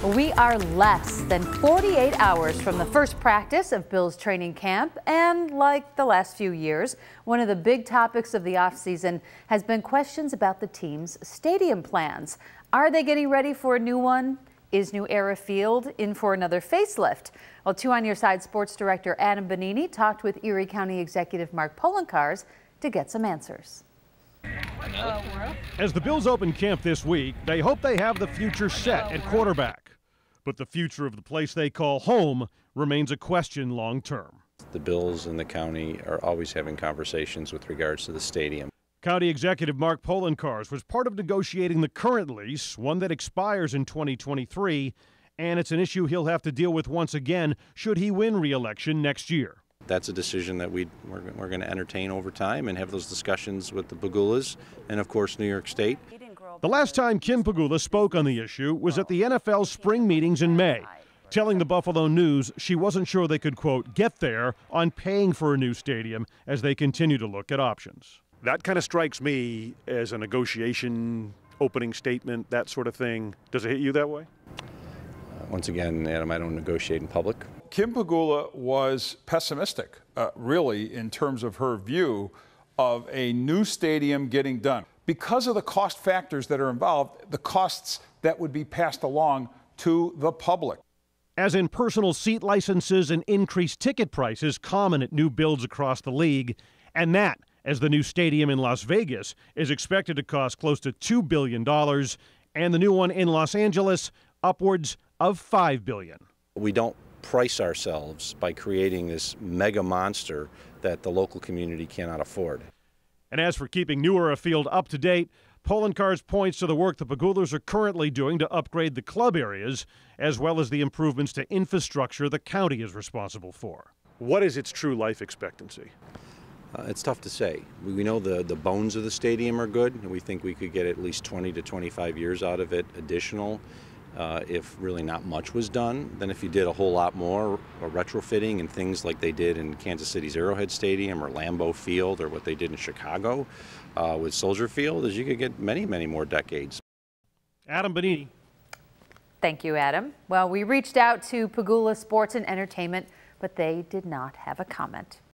We are less than 48 hours from the first practice of Bills training camp, and like the last few years, one of the big topics of the offseason has been questions about the team's stadium plans. Are they getting ready for a new one? Is New Era Field in for another facelift? Well, 2 on Your Side sports director Adam Bonini talked with Erie County Executive Mark Poloncarz to get some answers. As the Bills open camp this week, they hope they have the future set at quarterback. But the future of the place they call home remains a question long term. The Bills and the county are always having conversations with regards to the stadium. County Executive Mark Poloncarz was part of negotiating the current lease, one that expires in 2023, and it's an issue he'll have to deal with once again should he win re-election next year. That's a decision that we're going to entertain over time and have those discussions with the Pegulas and, of course, New York State. The last time Kim Pegula spoke on the issue was at the NFL spring meetings in May, telling the Buffalo News she wasn't sure they could, quote, get there on paying for a new stadium as they continue to look at options. That kind of strikes me as a negotiation, opening statement, that sort of thing. Does it hit you that way? Once again, Adam, I don't negotiate in public. Kim Pegula was pessimistic, really, in terms of her view of a new stadium getting done. Because of the cost factors that are involved, the costs that would be passed along to the public. As in personal seat licenses and increased ticket prices common at new builds across the league, and that as the new stadium in Las Vegas is expected to cost close to $2 billion, and the new one in Los Angeles upwards of $5 billion. We don't price ourselves by creating this mega monster that the local community cannot afford. And as for keeping New Era Field up to date, Poloncarz points to the work the Pegulas are currently doing to upgrade the club areas, as well as the improvements to infrastructure the county is responsible for. What is its true life expectancy? It's tough to say. We know the bones of the stadium are good, and we think we could get at least 20 to 25 years out of it additional. If really not much was done, then if you did a whole lot more retrofitting and things like they did in Kansas City's Arrowhead Stadium or Lambeau Field or what they did in Chicago with Soldier Field, is you could get many, many more decades. Adam Bonini. Thank you, Adam. Well, we reached out to Pegula Sports and Entertainment, but they did not have a comment.